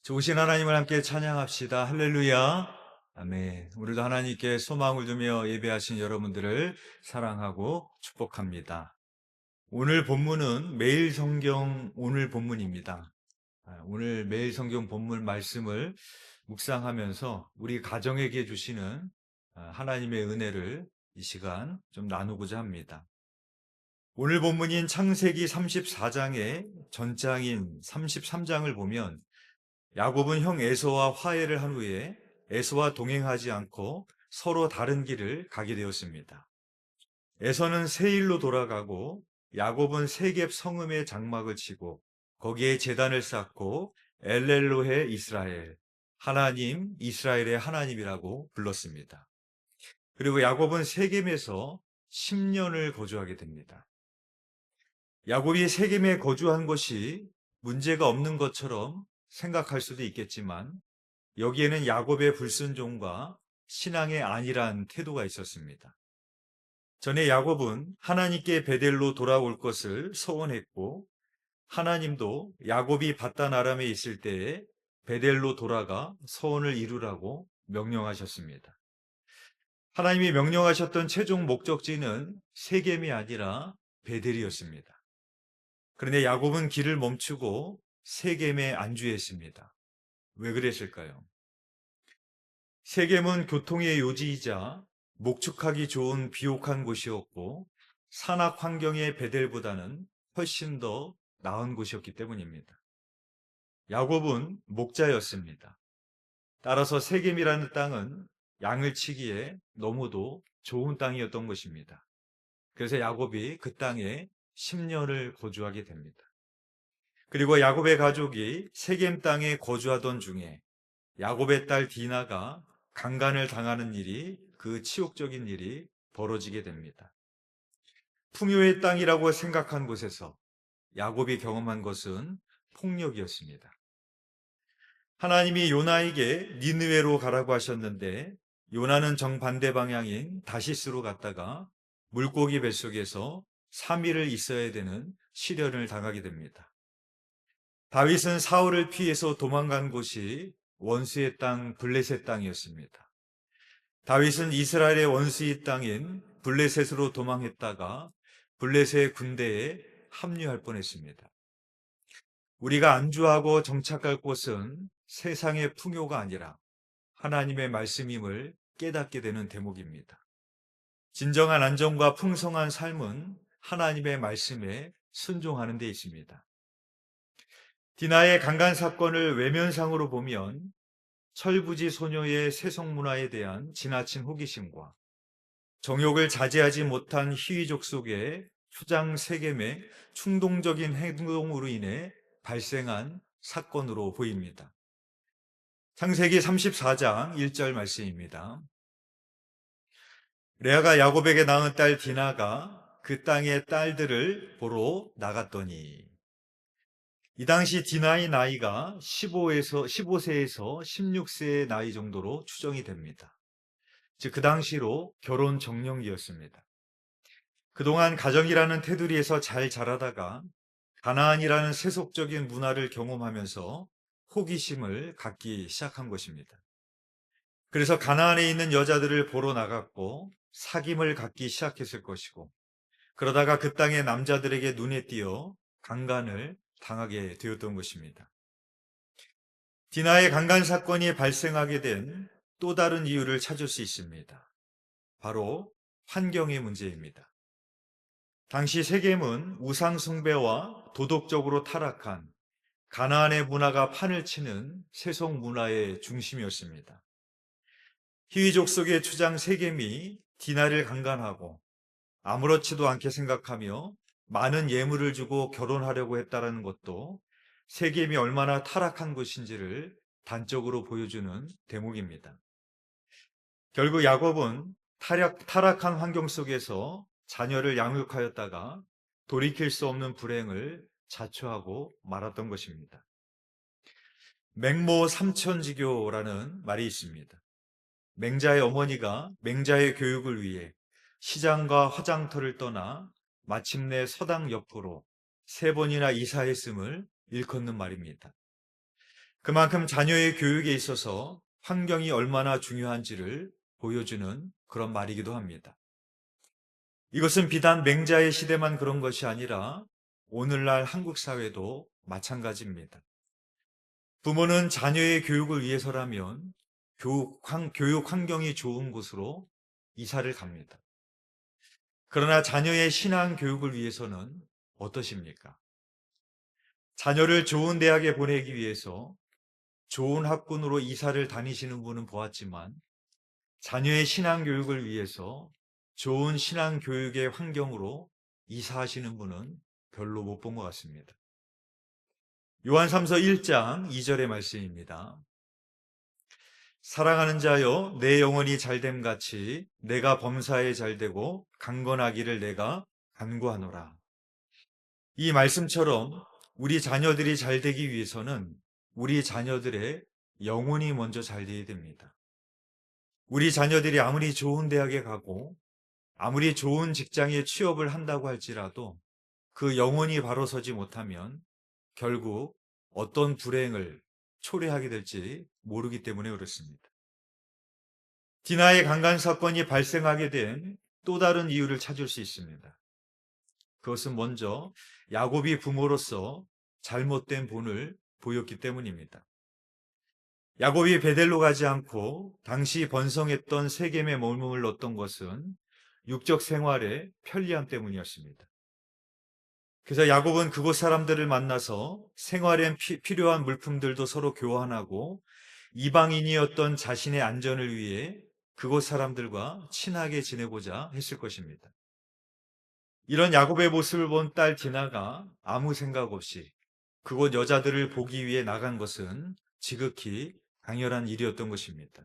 좋으신 하나님을 함께 찬양합시다. 할렐루야. 아멘. 오늘도 하나님께 소망을 두며 예배하신 여러분들을 사랑하고 축복합니다. 오늘 본문은 매일 성경 오늘 본문입니다. 오늘 매일 성경 본문 말씀을 묵상하면서 우리 가정에게 주시는 하나님의 은혜를 이 시간 좀 나누고자 합니다. 오늘 본문인 창세기 34장의 전장인 33장을 보면 야곱은 형 에서와 화해를 한 후에 에서와 동행하지 않고 서로 다른 길을 가게 되었습니다. 에서는 세일로 돌아가고 야곱은 세겝 성읍에 장막을 치고 거기에 제단을 쌓고 엘렐로헤 이스라엘, 하나님 이스라엘의 하나님이라고 불렀습니다. 그리고 야곱은 세겜에서 10년을 거주하게 됩니다. 야곱이 세겜에 거주한 것이 문제가 없는 것처럼 생각할 수도 있겠지만 여기에는 야곱의 불순종과 신앙의 안일한 태도가 있었습니다. 전에 야곱은 하나님께 베델로 돌아올 것을 서원했고 하나님도 야곱이 바단 아람에 있을 때에 베델로 돌아가 서원을 이루라고 명령하셨습니다. 하나님이 명령하셨던 최종 목적지는 세겜이 아니라 베델이었습니다. 그런데 야곱은 길을 멈추고 세겜에 안주했습니다. 왜 그랬을까요? 세겜은 교통의 요지이자 목축하기 좋은 비옥한 곳이었고 산악 환경의 베델보다는 훨씬 더 나은 곳이었기 때문입니다. 야곱은 목자였습니다. 따라서 세겜이라는 땅은 양을 치기에 너무도 좋은 땅이었던 것입니다. 그래서 야곱이 그 땅에 10년을 거주하게 됩니다. 그리고 야곱의 가족이 세겜 땅에 거주하던 중에 야곱의 딸 디나가 강간을 당하는 일이, 그 치욕적인 일이 벌어지게 됩니다. 풍요의 땅이라고 생각한 곳에서 야곱이 경험한 것은 폭력이었습니다. 하나님이 요나에게 니느웨로 가라고 하셨는데 요나는 정반대 방향인 다시스로 갔다가 물고기 뱃속에서 3일을 있어야 되는 시련을 당하게 됩니다. 다윗은 사울을 피해서 도망간 곳이 원수의 땅 블레셋 땅이었습니다. 다윗은 이스라엘의 원수의 땅인 블레셋으로 도망했다가 블레셋 군대에 합류할 뻔했습니다. 우리가 안주하고 정착할 곳은 세상의 풍요가 아니라 하나님의 말씀임을 깨닫게 되는 대목입니다. 진정한 안정과 풍성한 삶은 하나님의 말씀에 순종하는 데 있습니다. 디나의 강간 사건을 외면상으로 보면 철부지 소녀의 세속 문화에 대한 지나친 호기심과 정욕을 자제하지 못한 희위족 속의 추장 세겜의 충동적인 행동으로 인해 발생한 사건으로 보입니다. 창세기 34장 1절 말씀입니다. 레아가 야곱에게 낳은 딸 디나가 그 땅의 딸들을 보러 나갔더니, 이 당시 디나의 나이가 15세에서 16세의 나이 정도로 추정이 됩니다. 즉 그 당시로 결혼 적령기였습니다. 그동안 가정이라는 테두리에서 잘 자라다가 가나안이라는 세속적인 문화를 경험하면서 호기심을 갖기 시작한 것입니다. 그래서 가나안에 있는 여자들을 보러 나갔고 사귐을 갖기 시작했을 것이고, 그러다가 그 땅의 남자들에게 눈에 띄어 강간을 당하게 되었던 것입니다. 디나의 강간 사건이 발생하게 된 또 다른 이유를 찾을 수 있습니다. 바로 환경의 문제입니다. 당시 세겜은 우상 숭배와 도덕적으로 타락한 가나안의 문화가 판을 치는 세속 문화의 중심이었습니다. 희위족 속의 추장 세겜이 디나를 강간하고 아무렇지도 않게 생각하며 많은 예물을 주고 결혼하려고 했다는 것도 세겜이 얼마나 타락한 것인지를 단적으로 보여주는 대목입니다. 결국 야곱은 타락한 환경 속에서 자녀를 양육하였다가 돌이킬 수 없는 불행을 자초하고 말았던 것입니다. 맹모 삼천지교라는 말이 있습니다. 맹자의 어머니가 맹자의 교육을 위해 시장과 화장터를 떠나 마침내 서당 옆으로 3번이나 이사했음을 일컫는 말입니다. 그만큼 자녀의 교육에 있어서 환경이 얼마나 중요한지를 보여주는 그런 말이기도 합니다. 이것은 비단 맹자의 시대만 그런 것이 아니라 오늘날 한국 사회도 마찬가지입니다. 부모는 자녀의 교육을 위해서라면 교육 환경이 좋은 곳으로 이사를 갑니다. 그러나 자녀의 신앙 교육을 위해서는 어떠십니까? 자녀를 좋은 대학에 보내기 위해서 좋은 학군으로 이사를 다니시는 분은 보았지만 자녀의 신앙 교육을 위해서 좋은 신앙 교육의 환경으로 이사하시는 분은 별로 못 본 것 같습니다. 요한삼서 1장 2절의 말씀입니다. 사랑하는 자여 내 영혼이 잘됨 같이 내가 범사에 잘되고 강건하기를 내가 간구하노라. 이 말씀처럼 우리 자녀들이 잘되기 위해서는 우리 자녀들의 영혼이 먼저 잘되어야 됩니다. 우리 자녀들이 아무리 좋은 대학에 가고 아무리 좋은 직장에 취업을 한다고 할지라도 그 영혼이 바로 서지 못하면 결국 어떤 불행을 초래하게 될지 모르기 때문에 그렇습니다. 디나의 강간 사건이 발생하게 된 또 다른 이유를 찾을 수 있습니다. 그것은 먼저 야곱이 부모로서 잘못된 본을 보였기 때문입니다. 야곱이 베델로 가지 않고 당시 번성했던 세겜에 머물렀던 것은 육적 생활의 편리함 때문이었습니다. 그래서 야곱은 그곳 사람들을 만나서 생활에 필요한 물품들도 서로 교환하고 이방인이었던 자신의 안전을 위해 그곳 사람들과 친하게 지내고자 했을 것입니다. 이런 야곱의 모습을 본 딸 디나가 아무 생각 없이 그곳 여자들을 보기 위해 나간 것은 지극히 당연한 일이었던 것입니다.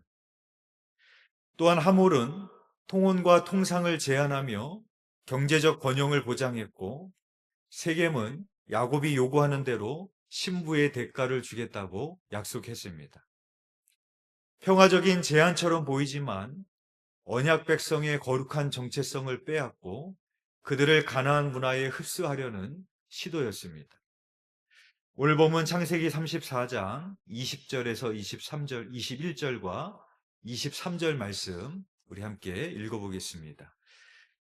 또한 하몰은 통혼과 통상을 제한하며 경제적 번영을 보장했고 세겜은 야곱이 요구하는 대로 신부의 대가를 주겠다고 약속했습니다. 평화적인 제안처럼 보이지만 언약 백성의 거룩한 정체성을 빼앗고 그들을 가나안 문화에 흡수하려는 시도였습니다. 오늘 본문 창세기 34장 20절에서 23절, 21절과 23절 말씀 우리 함께 읽어보겠습니다.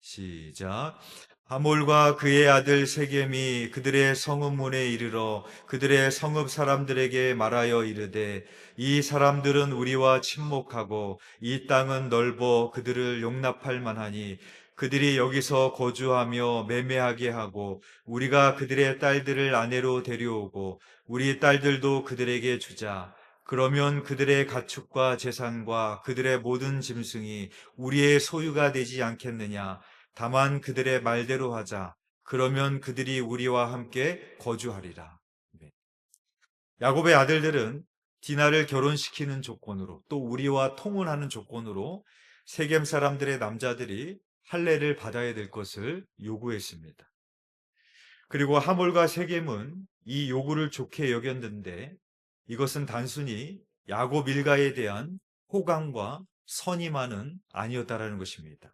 시작. 하몰과 그의 아들 세겜이 그들의 성읍문에 이르러 그들의 성읍 사람들에게 말하여 이르되 이 사람들은 우리와 친목하고 이 땅은 넓어 그들을 용납할 만하니 그들이 여기서 거주하며 매매하게 하고 우리가 그들의 딸들을 아내로 데려오고 우리 딸들도 그들에게 주자. 그러면 그들의 가축과 재산과 그들의 모든 짐승이 우리의 소유가 되지 않겠느냐. 다만 그들의 말대로 하자. 그러면 그들이 우리와 함께 거주하리라. 네. 야곱의 아들들은 디나를 결혼시키는 조건으로 또 우리와 통혼하는 조건으로 세겜 사람들의 남자들이 할례를 받아야 될 것을 요구했습니다. 그리고 하몰과 세겜은 이 요구를 좋게 여겼는데 이것은 단순히 야곱 일가에 대한 호감과 선의만은 아니었다라는 것입니다.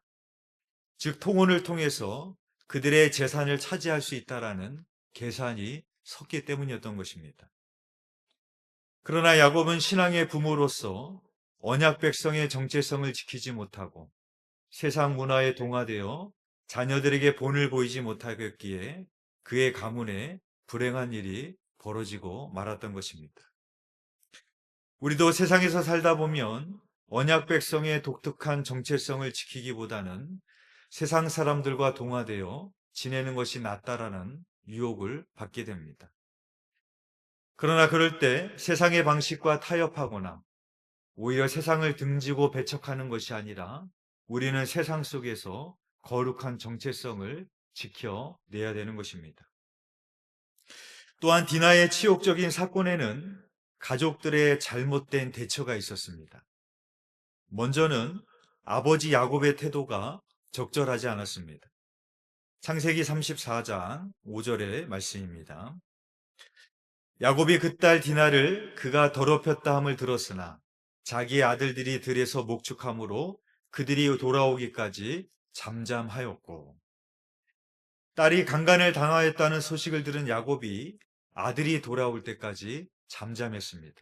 즉 통혼을 통해서 그들의 재산을 차지할 수 있다라는 계산이 섰기 때문이었던 것입니다. 그러나 야곱은 신앙의 부모로서 언약 백성의 정체성을 지키지 못하고 세상 문화에 동화되어 자녀들에게 본을 보이지 못하겠기에 그의 가문에 불행한 일이 벌어지고 말았던 것입니다. 우리도 세상에서 살다 보면 언약 백성의 독특한 정체성을 지키기보다는 세상 사람들과 동화되어 지내는 것이 낫다라는 유혹을 받게 됩니다. 그러나 그럴 때 세상의 방식과 타협하거나 오히려 세상을 등지고 배척하는 것이 아니라 우리는 세상 속에서 거룩한 정체성을 지켜내야 되는 것입니다. 또한 디나의 치욕적인 사건에는 가족들의 잘못된 대처가 있었습니다. 먼저는 아버지 야곱의 태도가 적절하지 않았습니다. 창세기 34장 5절의 말씀입니다. 야곱이 그 딸 디나를 그가 더럽혔다 함을 들었으나 자기의 아들들이 들에서 목축함으로 그들이 돌아오기까지 잠잠하였고 딸이 강간을 당하였다는 소식을 들은 야곱이 아들이 돌아올 때까지 잠잠했습니다.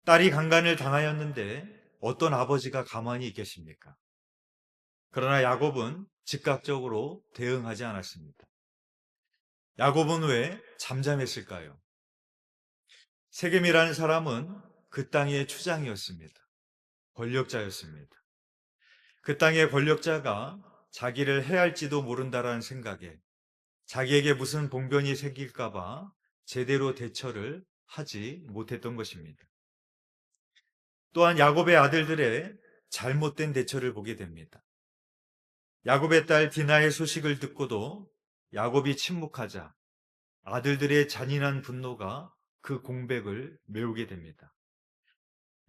딸이 강간을 당하였는데 어떤 아버지가 가만히 있겠습니까? 그러나 야곱은 즉각적으로 대응하지 않았습니다. 야곱은 왜 잠잠했을까요? 세겜이라는 사람은 그 땅의 추장이었습니다. 권력자였습니다. 그 땅의 권력자가 자기를 해할지도 모른다라는 생각에 자기에게 무슨 봉변이 생길까봐 제대로 대처를 하지 못했던 것입니다. 또한 야곱의 아들들의 잘못된 대처를 보게 됩니다. 야곱의 딸 디나의 소식을 듣고도 야곱이 침묵하자 아들들의 잔인한 분노가 그 공백을 메우게 됩니다.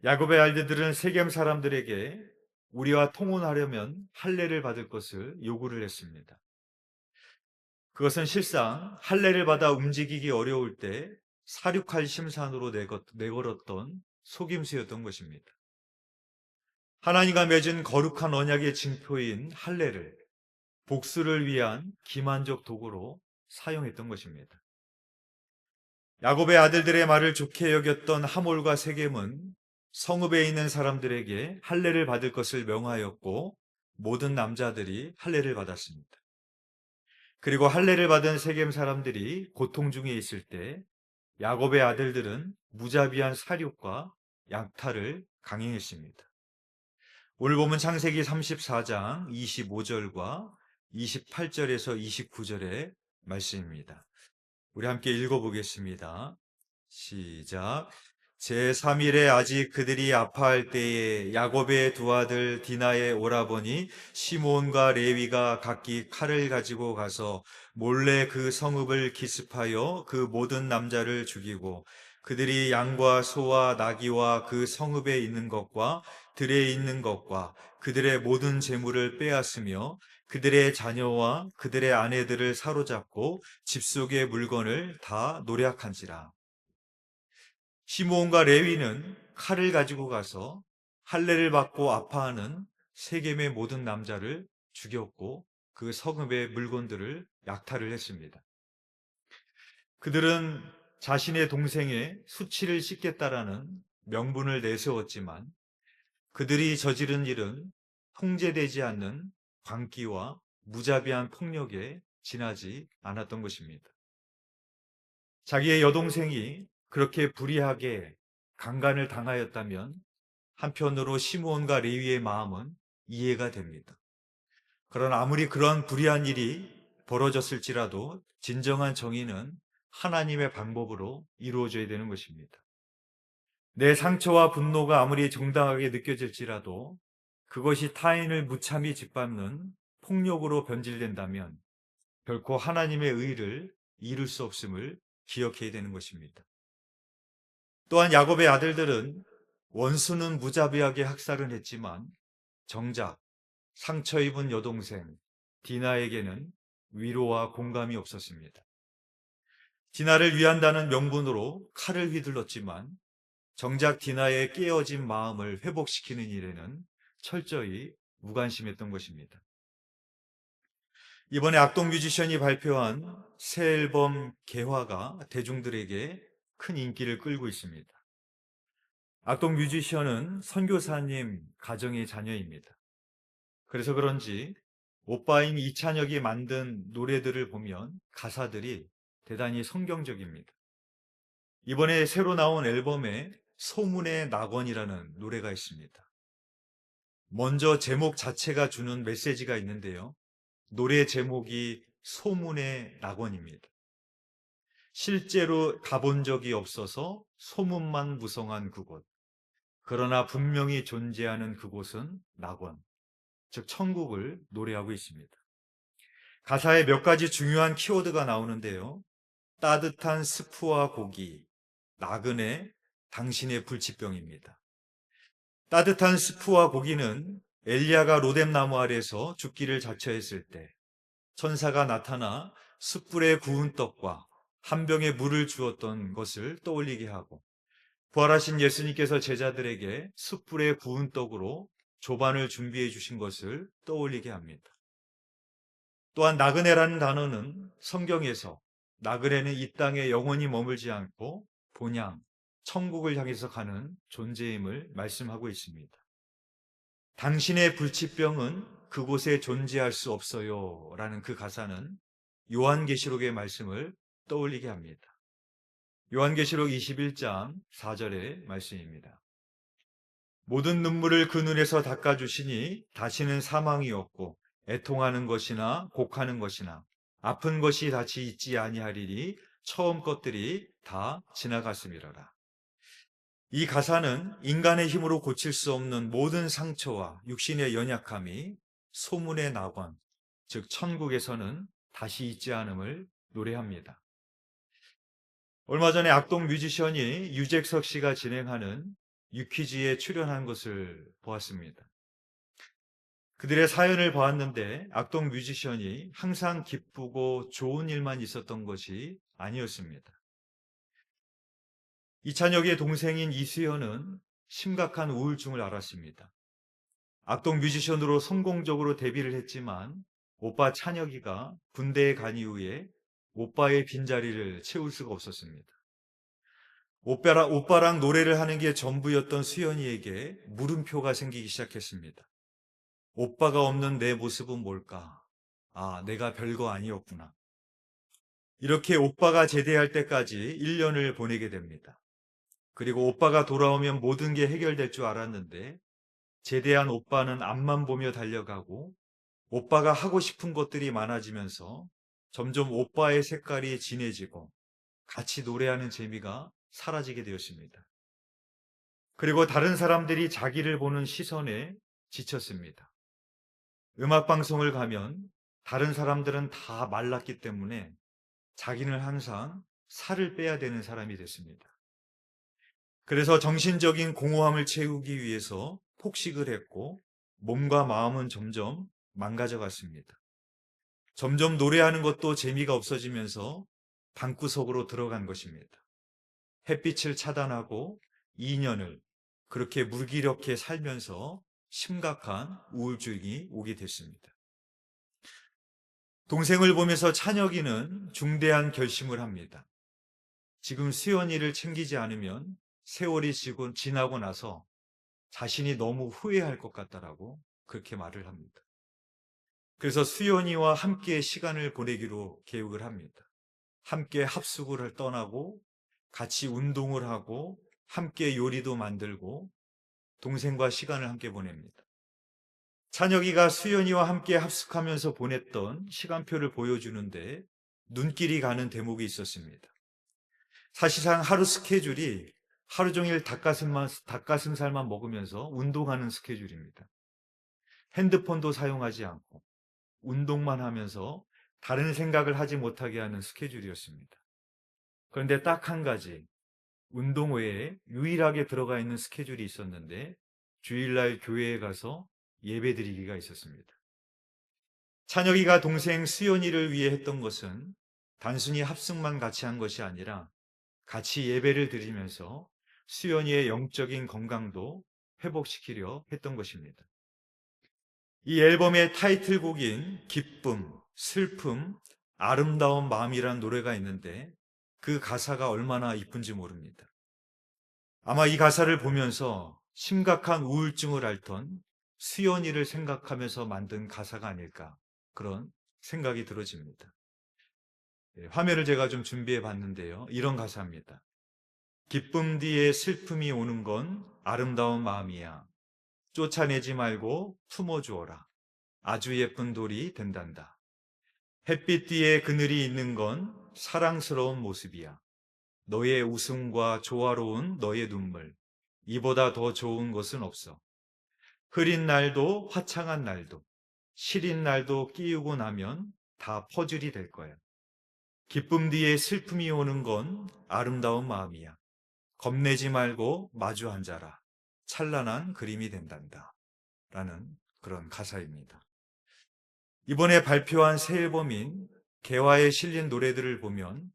야곱의 아들들은 세겜 사람들에게 우리와 통혼하려면 할례를 받을 것을 요구를 했습니다. 그것은 실상 할례를 받아 움직이기 어려울 때 사륙할 심산으로 내걸었던 속임수였던 것입니다. 하나님과 맺은 거룩한 언약의 징표인 할례를 복수를 위한 기만적 도구로 사용했던 것입니다. 야곱의 아들들의 말을 좋게 여겼던 하몰과 세겜은 성읍에 있는 사람들에게 할례를 받을 것을 명하였고 모든 남자들이 할례를 받았습니다. 그리고 할례를 받은 세겜 사람들이 고통 중에 있을 때 야곱의 아들들은 무자비한 사륙과 약탈을 강행했습니다. 오늘 보면 창세기 34장 25절과 28절에서 29절의 말씀입니다. 우리 함께 읽어보겠습니다. 시작. 제3일에 아직 그들이 아파할 때에 야곱의 두 아들 디나의 오라버니 시몬과 레위가 각기 칼을 가지고 가서 몰래 그 성읍을 기습하여 그 모든 남자를 죽이고 그들이 양과 소와 나귀와 그 성읍에 있는 것과 들에 있는 것과 그들의 모든 재물을 빼앗으며 그들의 자녀와 그들의 아내들을 사로잡고 집 속의 물건을 다 노략한지라. 시므온과 레위는 칼을 가지고 가서 할례를 받고 아파하는 세겜의 모든 남자를 죽였고 그 성읍의 물건들을 약탈을 했습니다. 그들은 자신의 동생의 수치를 씻겠다라는 명분을 내세웠지만 그들이 저지른 일은 통제되지 않는 광기와 무자비한 폭력에 지나지 않았던 것입니다. 자기의 여동생이 그렇게 불의하게 강간을 당하였다면 한편으로 시므온과 레위의 마음은 이해가 됩니다. 그러나 아무리 그런 불의한 일이 벌어졌을지라도 진정한 정의는 하나님의 방법으로 이루어져야 되는 것입니다. 내 상처와 분노가 아무리 정당하게 느껴질지라도 그것이 타인을 무참히 짓밟는 폭력으로 변질된다면 결코 하나님의 의를 이룰 수 없음을 기억해야 되는 것입니다. 또한 야곱의 아들들은 원수는 무자비하게 학살을 했지만 정작 상처 입은 여동생 디나에게는 위로와 공감이 없었습니다. 디나를 위한다는 명분으로 칼을 휘둘렀지만 정작 디나의 깨어진 마음을 회복시키는 일에는 철저히 무관심했던 것입니다. 이번에 악동 뮤지션이 발표한 새 앨범 개화가 대중들에게 큰 인기를 끌고 있습니다. 악동 뮤지션은 선교사님 가정의 자녀입니다. 그래서 그런지 오빠인 이찬혁이 만든 노래들을 보면 가사들이 대단히 성경적입니다. 이번에 새로 나온 앨범에 소문의 낙원이라는 노래가 있습니다. 먼저 제목 자체가 주는 메시지가 있는데요. 노래 제목이 소문의 낙원입니다. 실제로 가본 적이 없어서 소문만 무성한 그곳. 그러나 분명히 존재하는 그곳은 낙원, 즉 천국을 노래하고 있습니다. 가사에 몇 가지 중요한 키워드가 나오는데요. 따뜻한 스프와 고기, 나그네, 당신의 불치병입니다. 따뜻한 스프와 고기는 엘리야가 로뎀나무 아래서 죽기를 자처했을 때 천사가 나타나 숯불에 구운 떡과 한 병의 물을 주었던 것을 떠올리게 하고 부활하신 예수님께서 제자들에게 숯불에 구운 떡으로 조반을 준비해 주신 것을 떠올리게 합니다. 또한 나그네라는 단어는 성경에서 나그네는 이 땅에 영원히 머물지 않고 본향, 천국을 향해서 가는 존재임을 말씀하고 있습니다. 당신의 불치병은 그곳에 존재할 수 없어요. 라는 그 가사는 요한계시록의 말씀을 떠올리게 합니다. 요한계시록 21장 4절의 말씀입니다. 모든 눈물을 그 눈에서 닦아주시니 다시는 사망이 없고 애통하는 것이나 곡하는 것이나 아픈 것이 다시 있지 아니하리니 처음 것들이 다 지나갔음이로라. 이 가사는 인간의 힘으로 고칠 수 없는 모든 상처와 육신의 연약함이 소문의 낙원, 즉 천국에서는 다시 있지 않음을 노래합니다. 얼마 전에 악동 뮤지션이 유재석 씨가 진행하는 유퀴즈에 출연한 것을 보았습니다. 그들의 사연을 보았는데 악동 뮤지션이 항상 기쁘고 좋은 일만 있었던 것이 아니었습니다. 이찬혁의 동생인 이수연은 심각한 우울증을 앓았습니다. 악동 뮤지션으로 성공적으로 데뷔를 했지만 오빠 찬혁이가 군대에 간 이후에 오빠의 빈자리를 채울 수가 없었습니다. 오빠랑 노래를 하는 게 전부였던 수연이에게 물음표가 생기기 시작했습니다. 오빠가 없는 내 모습은 뭘까? 아, 내가 별거 아니었구나. 이렇게 오빠가 제대할 때까지 1년을 보내게 됩니다. 그리고 오빠가 돌아오면 모든 게 해결될 줄 알았는데 제대한 오빠는 앞만 보며 달려가고 오빠가 하고 싶은 것들이 많아지면서 점점 오빠의 색깔이 진해지고 같이 노래하는 재미가 사라지게 되었습니다. 그리고 다른 사람들이 자기를 보는 시선에 지쳤습니다. 음악방송을 가면 다른 사람들은 다 말랐기 때문에 자기는 항상 살을 빼야 되는 사람이 됐습니다. 그래서 정신적인 공허함을 채우기 위해서 폭식을 했고 몸과 마음은 점점 망가져 갔습니다. 점점 노래하는 것도 재미가 없어지면서 방구석으로 들어간 것입니다. 햇빛을 차단하고 2년을 그렇게 무기력해 살면서 심각한 우울증이 오게 됐습니다. 동생을 보면서 찬혁이는 중대한 결심을 합니다. 지금 수연이를 챙기지 않으면 세월이 지나고 나서 자신이 너무 후회할 것 같다라고 그렇게 말을 합니다. 그래서 수연이와 함께 시간을 보내기로 계획을 합니다. 함께 합숙을 떠나고 같이 운동을 하고 함께 요리도 만들고 동생과 시간을 함께 보냅니다. 찬혁이가 수연이와 함께 합숙하면서 보냈던 시간표를 보여주는데 눈길이 가는 대목이 있었습니다. 사실상 하루 스케줄이 하루 종일 닭가슴살만 먹으면서 운동하는 스케줄입니다. 핸드폰도 사용하지 않고 운동만 하면서 다른 생각을 하지 못하게 하는 스케줄이었습니다. 그런데 딱 한 가지, 운동 외에 유일하게 들어가 있는 스케줄이 있었는데 주일날 교회에 가서 예배드리기가 있었습니다. 찬혁이가 동생 수연이를 위해 했던 것은 단순히 합숙만 같이 한 것이 아니라 같이 예배를 드리면서 수연이의 영적인 건강도 회복시키려 했던 것입니다. 이 앨범의 타이틀곡인 기쁨, 슬픔, 아름다운 마음이란 노래가 있는데 그 가사가 얼마나 이쁜지 모릅니다. 아마 이 가사를 보면서 심각한 우울증을 앓던 수연이를 생각하면서 만든 가사가 아닐까 그런 생각이 들어집니다. 화면을 제가 좀 준비해 봤는데요. 이런 가사입니다. 기쁨 뒤에 슬픔이 오는 건 아름다운 마음이야. 쫓아내지 말고 품어주어라. 아주 예쁜 돌이 된단다. 햇빛 뒤에 그늘이 있는 건 사랑스러운 모습이야. 너의 웃음과 조화로운 너의 눈물. 이보다 더 좋은 것은 없어. 흐린 날도 화창한 날도 시린 날도 끼우고 나면 다 퍼즐이 될 거야. 기쁨 뒤에 슬픔이 오는 건 아름다운 마음이야. 겁내지 말고 마주 앉아라. 찬란한 그림이 된단다. 라는 그런 가사입니다. 이번에 발표한 새 앨범인 개화에 실린 노래들을 보면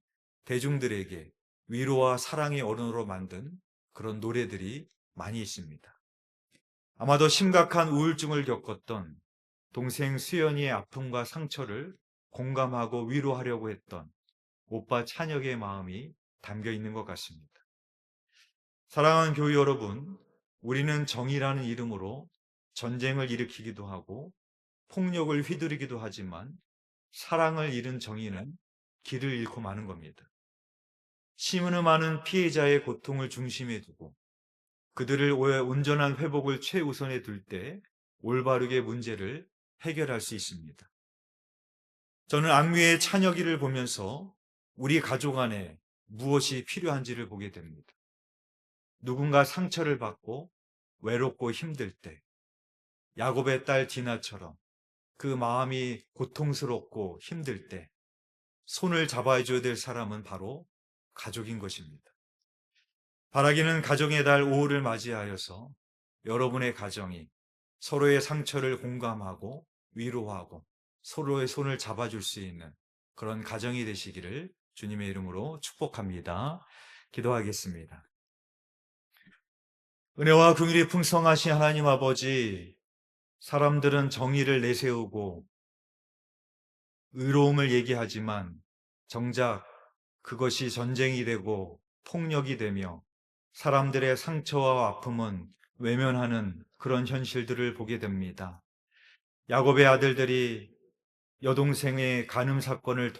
대중들에게 위로와 사랑의 언어로 만든 그런 노래들이 많이 있습니다. 아마도 심각한 우울증을 겪었던 동생 수연이의 아픔과 상처를 공감하고 위로하려고 했던 오빠 찬혁의 마음이 담겨 있는 것 같습니다. 사랑하는 교회 여러분, 우리는 정의라는 이름으로 전쟁을 일으키기도 하고 폭력을 휘두르기도 하지만 사랑을 잃은 정의는 길을 잃고 마는 겁니다. 심은음하는 피해자의 고통을 중심에 두고 그들을 온전한 회복을 최우선에 둘 때 올바르게 문제를 해결할 수 있습니다. 저는 악뮤의 찬혁이를 보면서 우리 가족 안에 무엇이 필요한지를 보게 됩니다. 누군가 상처를 받고 외롭고 힘들 때 야곱의 딸 디나처럼 그 마음이 고통스럽고 힘들 때 손을 잡아줘야 될 사람은 바로 가족인 것입니다. 바라기는 가정의 달 5월을 맞이하여서 여러분의 가정이 서로의 상처를 공감하고 위로하고 서로의 손을 잡아줄 수 있는 그런 가정이 되시기를 주님의 이름으로 축복합니다. 기도하겠습니다. 은혜와 긍휼이 풍성하신 하나님 아버지, 사람들은 정의를 내세우고 의로움을 얘기하지만 정작 그것이 전쟁이 되고 폭력이 되며 사람들의 상처와 아픔은 외면하는 그런 현실들을 보게 됩니다. 야곱의 아들들이 여동생의 강간 사건을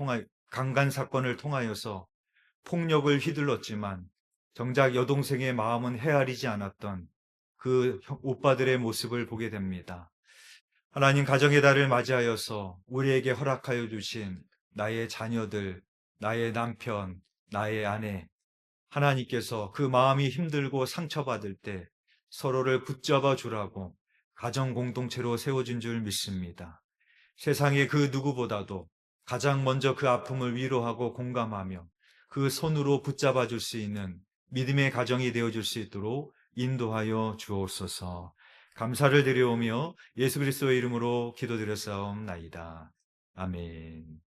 통하여서 폭력을 휘둘렀지만 정작 여동생의 마음은 헤아리지 않았던 그 오빠들의 모습을 보게 됩니다. 하나님, 가정의 달을 맞이하여서 우리에게 허락하여 주신 나의 자녀들, 나의 남편, 나의 아내, 하나님께서 그 마음이 힘들고 상처받을 때 서로를 붙잡아 주라고 가정 공동체로 세워준 줄 믿습니다. 세상의 그 누구보다도 가장 먼저 그 아픔을 위로하고 공감하며 그 손으로 붙잡아 줄 수 있는 믿음의 가정이 되어줄 수 있도록 인도하여 주옵소서. 감사를 드려오며 예수 그리스도의 이름으로 기도드렸사옵나이다. 아멘.